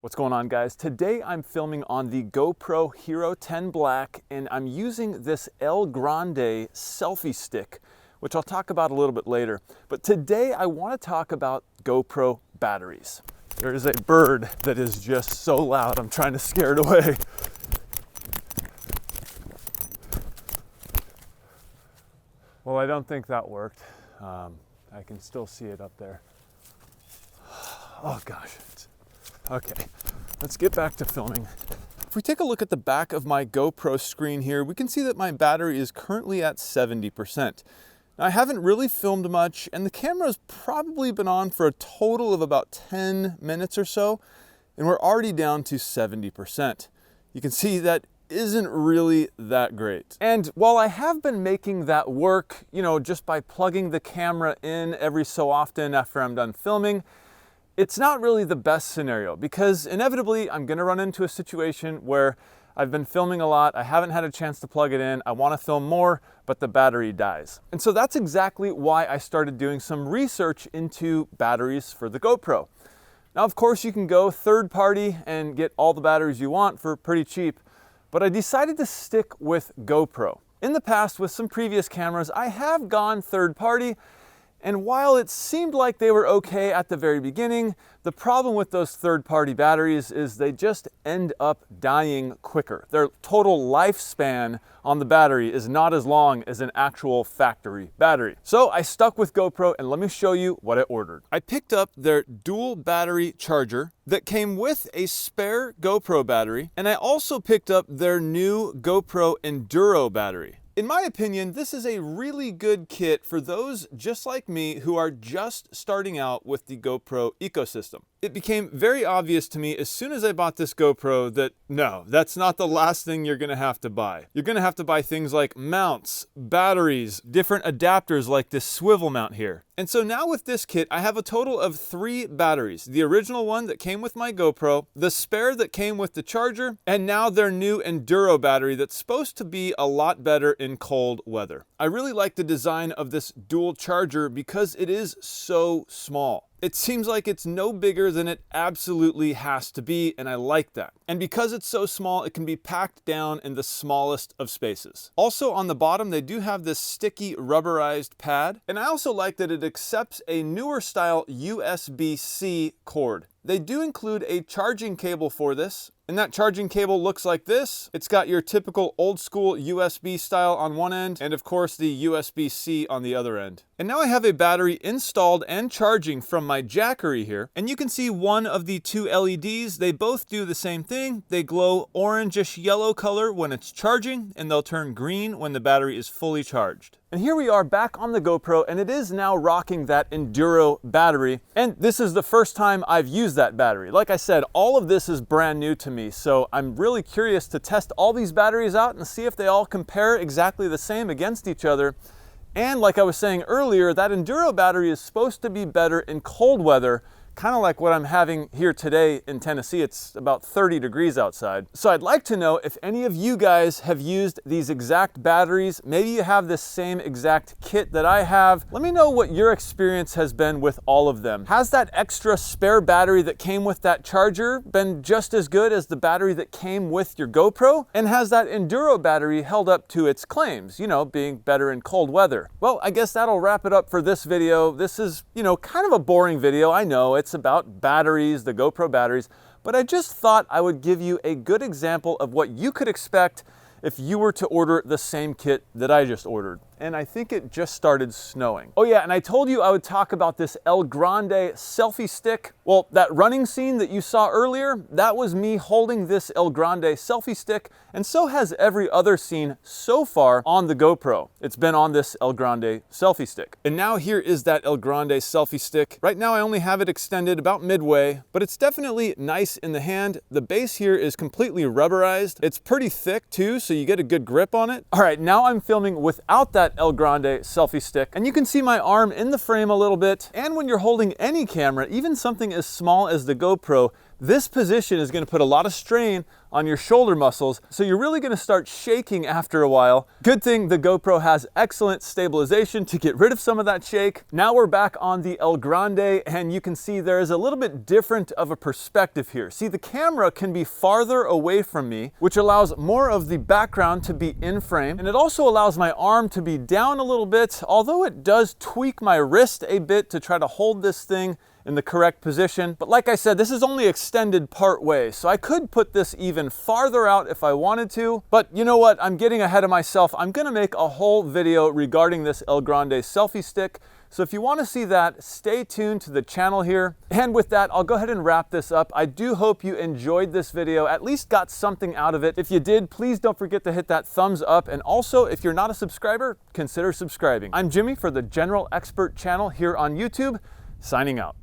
What's going on, guys? Today I'm filming on the GoPro Hero 10 Black, and I'm using this El Grande selfie stick, which I'll talk about a little bit later. But today I want to talk about GoPro batteries. There is a bird that is just so loud, I'm trying to scare it away. Well, I don't think that worked. I can still see it up there. Oh gosh. Okay, let's get back to filming. If we take a look at the back of my GoPro screen here, we can see that my battery is currently at 70%. Now, I haven't really filmed much, and the camera's probably been on for a total of about 10 minutes or so, and we're already down to 70%. You can see that isn't really that great. And while I have been making that work, just by plugging the camera in every so often after I'm done filming, it's not really the best scenario, because inevitably I'm gonna run into a situation where I've been filming a lot, I haven't had a chance to plug it in, I wanna film more, but the battery dies. And so that's exactly why I started doing some research into batteries for the GoPro. Now, of course, you can go third party and get all the batteries you want for pretty cheap, but I decided to stick with GoPro. In the past, with some previous cameras, I have gone third party, and while it seemed like they were okay at the very beginning, the problem with those third-party batteries is they just end up dying quicker. Their total lifespan on the battery is not as long as an actual factory battery. So I stuck with GoPro, and let me show you what I ordered. I picked up their dual battery charger that came with a spare GoPro battery, and I also picked up their new GoPro Enduro battery. In my opinion, this is a really good kit for those just like me who are just starting out with the GoPro ecosystem. It became very obvious to me as soon as I bought this GoPro that no, that's not the last thing you're gonna have to buy. You're gonna have to buy things like mounts, batteries, different adapters like this swivel mount here. And so now with this kit, I have a total of 3 batteries. The original one that came with my GoPro, the spare that came with the charger, and now their new Enduro battery that's supposed to be a lot better in cold weather. I really like the design of this dual charger because it is so small. It seems like it's no bigger than it absolutely has to be, and I like that. And because it's so small, it can be packed down in the smallest of spaces. Also on the bottom, they do have this sticky rubberized pad, and I also like that it accepts a newer style USB-C cord. They do include a charging cable for this, and that charging cable looks like this. It's got your typical old school USB style on one end, and of course the USB-C on the other end. And now I have a battery installed and charging from my Jackery here, and you can see one of the 2 LEDs. They both do the same thing. They glow orangish yellow color when it's charging, and they'll turn green when the battery is fully charged. And here we are back on the GoPro, and it is now rocking that Enduro battery. And this is the first time I've used that battery. Like I said, all of this is brand new to me, so I'm really curious to test all these batteries out and see if they all compare exactly the same against each other. And like I was saying earlier, that Enduro battery is supposed to be better in cold weather, kind of like what I'm having here today in Tennessee. It's about 30 degrees outside. So I'd like to know if any of you guys have used these exact batteries. Maybe you have this same exact kit that I have. Let me know what your experience has been with all of them. Has that extra spare battery that came with that charger been just as good as the battery that came with your GoPro? And has that Enduro battery held up to its claims, being better in cold weather? Well, I guess that'll wrap it up for this video. This is, kind of a boring video. I know it's about batteries, the GoPro batteries, but I just thought I would give you a good example of what you could expect if you were to order the same kit that I just ordered. And I think it just started snowing. Oh yeah, and I told you I would talk about this El Grande selfie stick. Well, that running scene that you saw earlier, that was me holding this El Grande selfie stick, and so has every other scene so far on the GoPro. It's been on this El Grande selfie stick. And now here is that El Grande selfie stick. Right now I only have it extended about midway, but it's definitely nice in the hand. The base here is completely rubberized. It's pretty thick too, so you get a good grip on it. All right, now I'm filming without that El Grande selfie stick, and you can see my arm in the frame a little bit. And when you're holding any camera, even something as small as the GoPro, this position is going to put a lot of strain on your shoulder muscles, so you're really going to start shaking after a while. Good thing the GoPro has excellent stabilization to get rid of some of that shake. Now we're back on the El Grande, and you can see there is a little bit different of a perspective here. See, the camera can be farther away from me, which allows more of the background to be in frame, and it also allows my arm to be down a little bit, although it does tweak my wrist a bit to try to hold this thing in the correct position. But like I said, this is only extended part way, so I could put this even farther out if I wanted to. But you know what? I'm getting ahead of myself. I'm gonna make a whole video regarding this El Grande selfie stick. So if you want to see that, stay tuned to the channel here. And with that, I'll go ahead and wrap this up. I do hope you enjoyed this video, at least got something out of it. If you did, please don't forget to hit that thumbs up. And also, if you're not a subscriber, consider subscribing. I'm Jimmy for the General Expert channel here on YouTube, signing out.